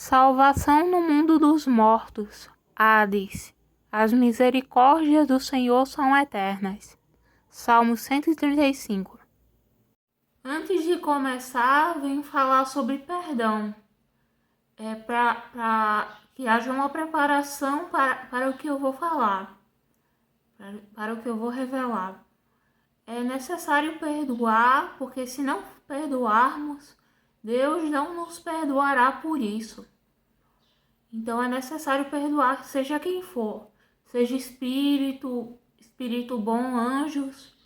Salvação no mundo dos mortos. Hades. As misericórdias do Senhor são eternas. Salmo 135. Antes de começar, venho falar sobre perdão. Para que haja uma preparação para o que eu vou falar, para o que eu vou revelar. É necessário perdoar, porque se não perdoarmos, Deus não nos perdoará por isso. Então é necessário perdoar, seja quem for, seja espírito bom, anjos,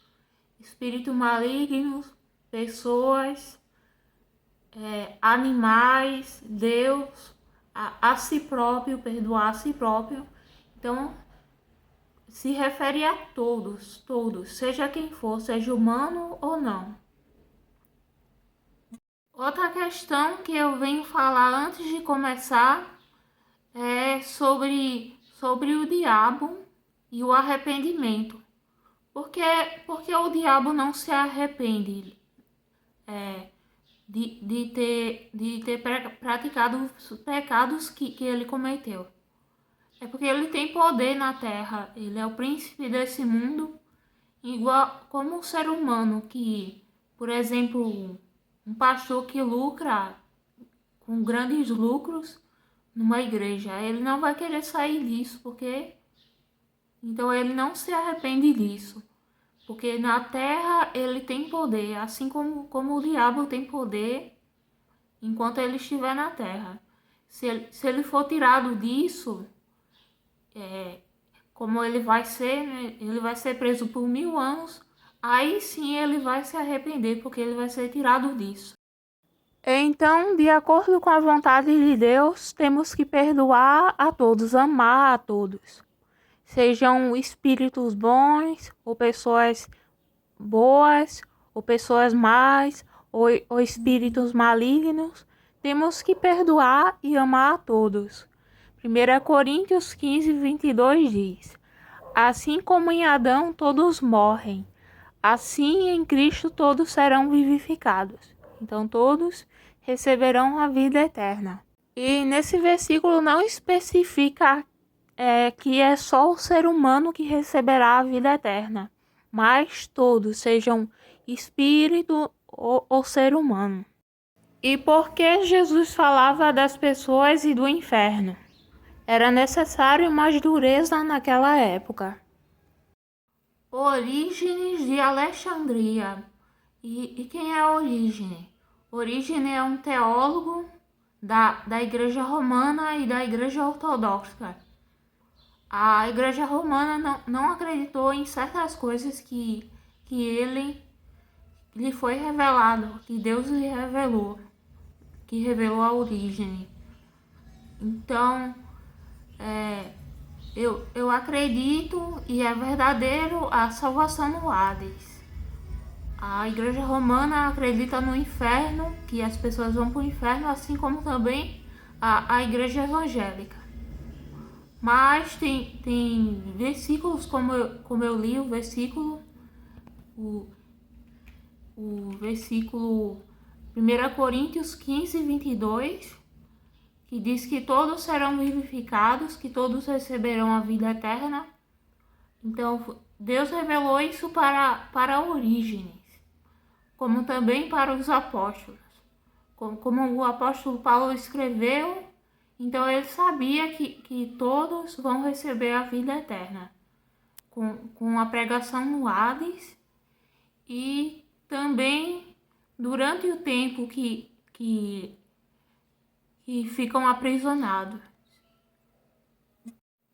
espírito malignos, pessoas, animais, Deus, a si próprio, perdoar a si próprio. Então se refere a todos, seja quem for, seja humano ou não. Outra questão que eu venho falar antes de começar é sobre o diabo e o arrependimento. Porque o diabo não se arrepende de ter praticado os pecados que ele cometeu. É porque ele tem poder na terra, ele é o príncipe desse mundo, igual como um ser humano que, por exemplo, um pastor que lucra com grandes lucros numa igreja, ele não vai querer sair disso, porque então ele não se arrepende disso, porque na terra ele tem poder, assim como o diabo tem poder enquanto ele estiver na terra. Se ele for tirado disso, como ele vai ser, né? Ele vai ser preso por 1000 anos, aí sim ele vai se arrepender, porque ele vai ser tirado disso. Então, de acordo com a vontade de Deus, temos que perdoar a todos, amar a todos. Sejam espíritos bons, ou pessoas boas, ou pessoas más, ou espíritos malignos. Temos que perdoar e amar a todos. 1 Coríntios 15, 22 diz: assim como em Adão todos morrem, assim em Cristo todos serão vivificados. Então todos receberão a vida eterna. E nesse versículo não especifica que é só o ser humano que receberá a vida eterna, mas todos, sejam espírito ou ser humano. E por que Jesus falava das pessoas e do inferno? Era necessário mais dureza naquela época. Orígenes de Alexandria. E quem é Orígenes? Orígenes é um teólogo da Igreja Romana e da Igreja Ortodoxa. A Igreja Romana não acreditou em certas coisas que lhe foi revelado, que Deus lhe revelou, que revelou a origem. Então, eu acredito e é verdadeiro a salvação no Hades. A Igreja Romana acredita no inferno, que as pessoas vão para o inferno, assim como também a Igreja Evangélica. Mas tem versículos, como eu li o versículo, o versículo 1 Coríntios 15, 22, que diz que todos serão vivificados, que todos receberão a vida eterna. Então, Deus revelou isso para Orígenes, como também para os apóstolos. Como o apóstolo Paulo escreveu, então ele sabia que todos vão receber a vida eterna, com a pregação no Hades e também durante o tempo que ficam aprisionados.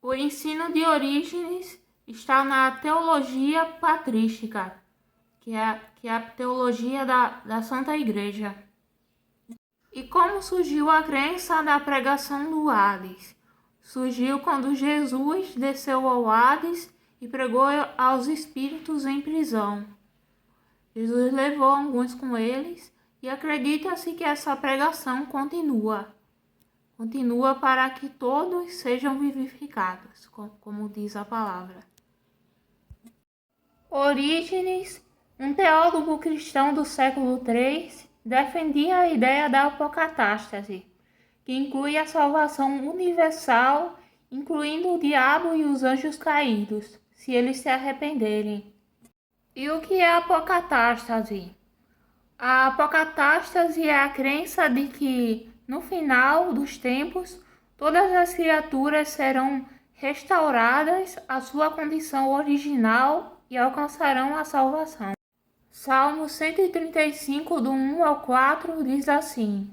O ensino de Orígenes está na teologia patrística, que é a teologia da Santa Igreja. E como surgiu a crença da pregação do Hades? Surgiu quando Jesus desceu ao Hades e pregou aos espíritos em prisão. Jesus levou alguns com eles e acredita-se que essa pregação continua para que todos sejam vivificados, como diz a palavra. Orígenes, um teólogo cristão do século III, defendia a ideia da apocatástase, que inclui a salvação universal, incluindo o diabo e os anjos caídos, se eles se arrependerem. E o que é a apocatástase? A apocatástase é a crença de que, no final dos tempos, todas as criaturas serão restauradas à sua condição original e alcançarão a salvação. Salmo 135, do 1 ao 4, diz assim: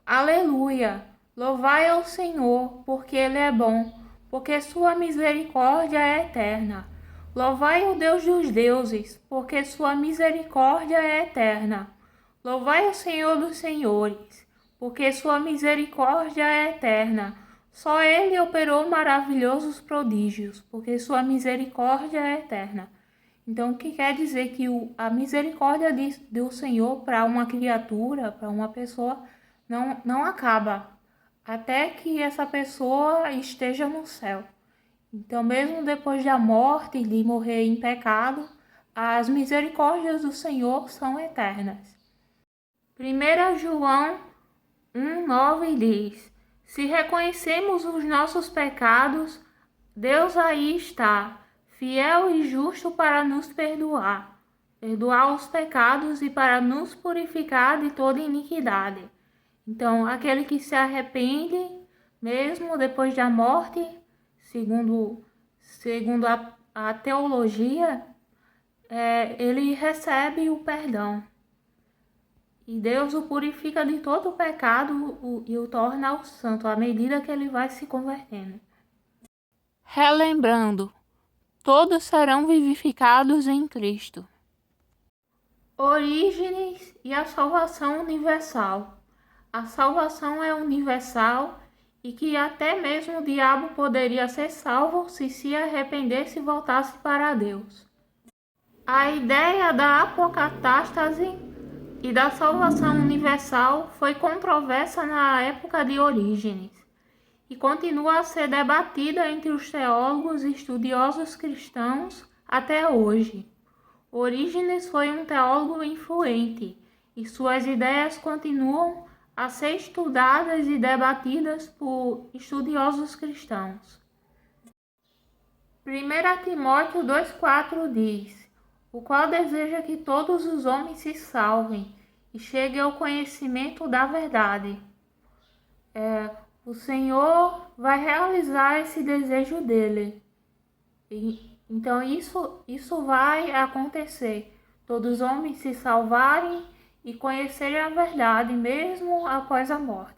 Aleluia! Louvai ao Senhor, porque Ele é bom, porque sua misericórdia é eterna. Louvai o Deus dos deuses, porque sua misericórdia é eterna. Louvai o Senhor dos senhores, porque sua misericórdia é eterna. Só Ele operou maravilhosos prodígios, porque sua misericórdia é eterna. Então, o que quer dizer que a misericórdia do Senhor para uma criatura, para uma pessoa, não acaba, até que essa pessoa esteja no céu. Então, mesmo depois da morte, de morrer em pecado, as misericórdias do Senhor são eternas. 1 João 1,9 diz: Se reconhecemos os nossos pecados, Deus aí está, fiel e justo para nos perdoar os pecados e para nos purificar de toda iniquidade. Então, aquele que se arrepende, mesmo depois da morte, segundo a teologia, ele recebe o perdão. E Deus o purifica de todo o pecado e o torna o santo à medida que ele vai se convertendo. Relembrando, todos serão vivificados em Cristo. Orígenes e a salvação universal. A salvação é universal e que até mesmo o diabo poderia ser salvo se arrependesse e voltasse para Deus. A ideia da apocatástase e da salvação universal foi controversa na época de Orígenes e continua a ser debatida entre os teólogos e estudiosos cristãos até hoje. Orígenes foi um teólogo influente e suas ideias continuam a ser estudadas e debatidas por estudiosos cristãos. 1 Timóteo 2,4 diz: O qual deseja que todos os homens se salvem e cheguem ao conhecimento da verdade. O Senhor vai realizar esse desejo dele. Então isso vai acontecer. Todos os homens se salvarem e conhecerem a verdade, mesmo após a morte.